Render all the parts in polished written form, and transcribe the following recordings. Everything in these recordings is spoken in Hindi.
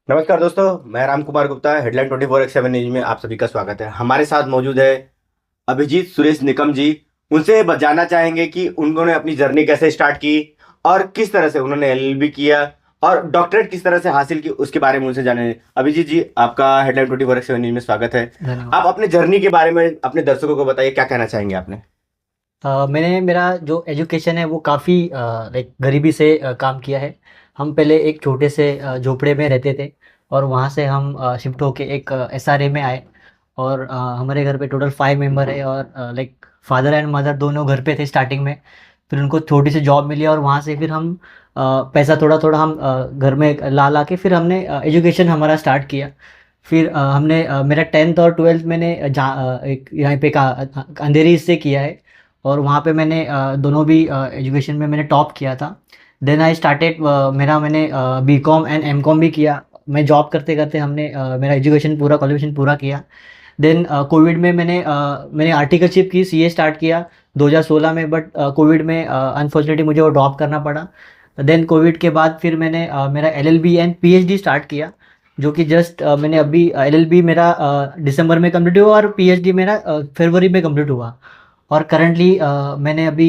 नमस्कार दोस्तों, मैं राम कुमार गुप्ता हेडलाइन 24/7 न्यूज में आप सभी का स्वागत है। हमारे साथ मौजूद है अभिजीत सुरेश निकम जी। उनसे जानना चाहेंगे कि उन्होंने अपनी जर्नी कैसे स्टार्ट की और किस तरह से उन्होंने एलएलबी किया और डॉक्टरेट किस तरह से हासिल की, उसके बारे में उनसे जाने। अभिजीत जी, आपका हेडलाइन 24/7 न्यूज में स्वागत है। धन्यवाद। आप अपने जर्नी के बारे में अपने दर्शकों को बताइए, क्या कहना चाहेंगे आपने। मैंने मेरा जो एजुकेशन है वो काफ़ी लाइक गरीबी से काम किया है। हम पहले एक छोटे से झोपड़े में रहते थे और वहाँ से हम शिफ्ट होके एक एसआरए में आए। और हमारे घर पे टोटल 5 मेंबर है और लाइक फादर एंड मदर दोनों घर पे थे स्टार्टिंग में। फिर उनको छोटी सी जॉब मिली और वहाँ से फिर हम पैसा थोड़ा थोड़ा हम घर में ला ला के फिर हमने एजुकेशन हमारा स्टार्ट किया। फिर हमने मेरा 10th और 12th मैंने एक यहाँ पे का अंधेरी से किया है। और वहाँ पे मैंने दोनों भी एजुकेशन में मैंने टॉप किया था। देन आई स्टार्टेड मैंने बीकॉम एंड एमकॉम भी किया। मैं जॉब करते करते हमने मेरा एजुकेशन पूरा क्वालिफिकेशन पूरा किया। देन कोविड में मैंने आर्टिकलशिप की सीए स्टार्ट किया 2016 में। बट कोविड में अनफॉर्चुनेटली मुझे वो ड्रॉप करना पड़ा। देन कोविड के बाद फिर मैंने मेरा एलएलबी एंड पीएचडी स्टार्ट किया, जो कि जस्ट मैंने अभी एलएलबी मेरा दिसंबर में कंप्लीट हुआ और पीएचडी मेरा फरवरी में कंप्लीट हुआ। और करंटली मैंने अभी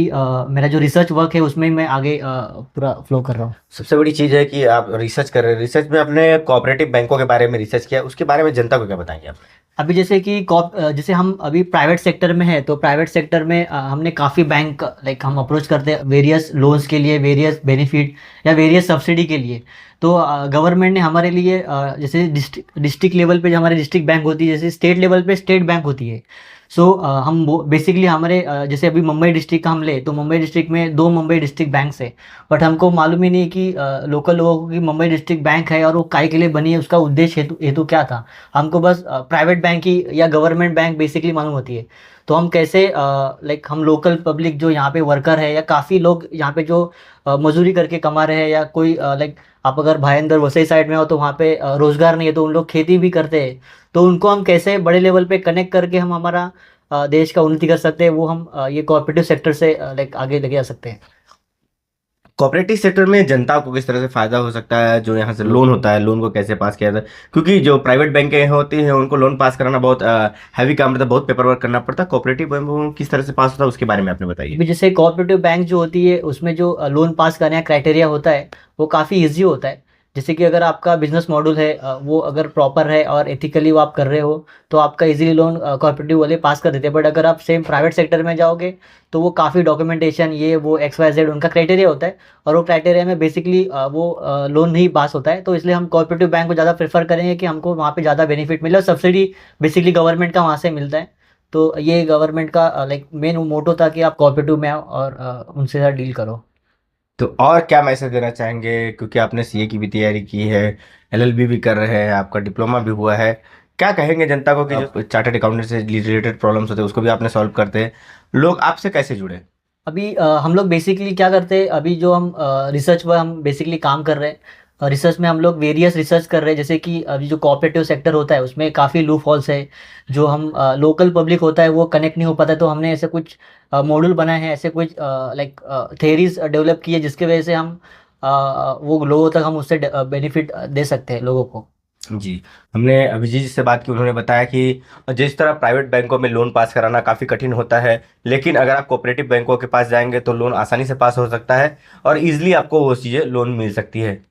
मेरा जो रिसर्च वर्क है उसमें मैं आगे पूरा फ्लो कर रहा हूँ। सबसे बड़ी चीज है कि आप रिसर्च कर रहे हैं। रिसर्च में अपने कोऑपरेटिव बैंकों के बारे में रिसर्च किया, उसके बारे में जनता को क्या बताएंगे आप। अभी जैसे कि जैसे हम अभी प्राइवेट सेक्टर में है तो प्राइवेट सेक्टर में हमने काफ़ी बैंक लाइक हम अप्रोच करते हैं वेरियस लोन्स के लिए, वेरियस बेनिफिट या वेरियस सब्सिडी के लिए। तो गवर्नमेंट ने हमारे लिए जैसे डिस्ट्रिक्ट लेवल पे जो हमारे डिस्ट्रिक्ट बैंक होती है, जैसे स्टेट लेवल पे स्टेट बैंक होती है। सो हम बेसिकली हमारे जैसे अभी मुंबई डिस्ट्रिक्ट का हम ले तो मुंबई डिस्ट्रिक्ट में 2 मुंबई डिस्ट्रिक्ट बैंक्स है। बट हमको मालूम ही नहीं कि लोकल लोगों को कि मुंबई डिस्ट्रिक्ट बैंक है और वो काय के लिए बनी है, उसका उद्देश्य हेतु हेतु क्या था। हमको बस प्राइवेट बैंक की या गवर्नमेंट बैंक बेसिकली मालूम होती है। तो हम कैसे लाइक हम लोकल पब्लिक जो यहाँ पे वर्कर है या काफ़ी लोग यहाँ पे जो मजदूरी करके कमा रहे हैं या कोई लाइक आप अगर भाईंदर वसई साइड में हो तो वहाँ पे रोज़गार नहीं है तो उन लोग खेती भी करते हैं। तो उनको हम कैसे बड़े लेवल पे कनेक्ट करके हम हमारा देश का उन्नति कर सकते हैं, वो हम ये कोऑपरेटिव सेक्टर से लाइक आगे लेके आ सकते हैं। कोऑपरेटिव सेक्टर में जनता को किस तरह से फायदा हो सकता है, जो यहाँ से लोन होता है, लोन को कैसे पास किया जाता है। क्योंकि जो प्राइवेट बैंकें होती हैं उनको लोन पास कराना बहुत हैवी काम रहता है, बहुत पेपर वर्क करना पड़ता है। कोऑपरेटिव बैंकों में किस तरह से पास होता है, उसके बारे में आपने बताइए। अभी जैसे कोऑपरेटिव बैंक जो होती है उसमें जो लोन पास करने का क्राइटेरिया होता है वो काफ़ी इजी होता है। जैसे कि अगर आपका बिजनेस मॉडल है वो अगर प्रॉपर है और एथिकली वो आप कर रहे हो तो आपका इजीली लोन कोऑपरेटिव वाले पास कर देते हैं। बट अगर आप सेम प्राइवेट सेक्टर में जाओगे तो वो काफ़ी डॉक्यूमेंटेशन ये वो एक्स वाई जेड उनका क्राइटेरिया होता है। और वो क्राइटेरिया में बेसिकली वो लोन नहीं पास होता है। तो इसलिए हम कोऑपरेटिव बैंक को ज़्यादा प्रेफर करेंगे कि हमको वहाँ पे ज़्यादा बेनिफिट मिले और सब्सिडी बेसिकली गवर्नमेंट का वहाँ से मिलता है। तो ये गवर्नमेंट का लाइक मेन मोटो था कि आप कोऑपरेटिव में आओ और उनसे साथ डील करो। तो और क्या मैसेज देना चाहेंगे, क्योंकि आपने सीए की भी तैयारी की है, एलएलबी भी कर रहे हैं, आपका डिप्लोमा भी हुआ है। क्या कहेंगे जनता को कि जो चार्टर्ड अकाउंटेंट से रिलेटेड प्रॉब्लम्स होते हैं उसको भी आपने सॉल्व करते हैं, लोग आपसे कैसे जुड़े। अभी हम लोग बेसिकली क्या करते हैं, अभी जो हम रिसर्च पर हम बेसिकली काम कर रहे हैं। रिसर्च में हम लोग वेरियस रिसर्च कर रहे हैं। जैसे कि अभी जो कोऑपरेटिव सेक्टर होता है उसमें काफ़ी लूप हॉल्स है जो हम लोकल पब्लिक होता है वो कनेक्ट नहीं हो पाता है। तो हमने ऐसे कुछ मॉड्यूल बनाए हैं, ऐसे कुछ लाइक थेरीज डेवलप की है जिसके वजह से हम वो लोगों तक हम उससे बेनिफिट दे सकते हैं लोगों को। जी, हमने अभिजीत जी से बात की। उन्होंने बताया कि जिस तरह प्राइवेट बैंकों में लोन पास कराना काफ़ी कठिन होता है, लेकिन अगर आप कोऑपरेटिव बैंकों के पास जाएंगे तो लोन आसानी से पास हो सकता है और इजीली आपको वो चीज़ें लोन मिल सकती है।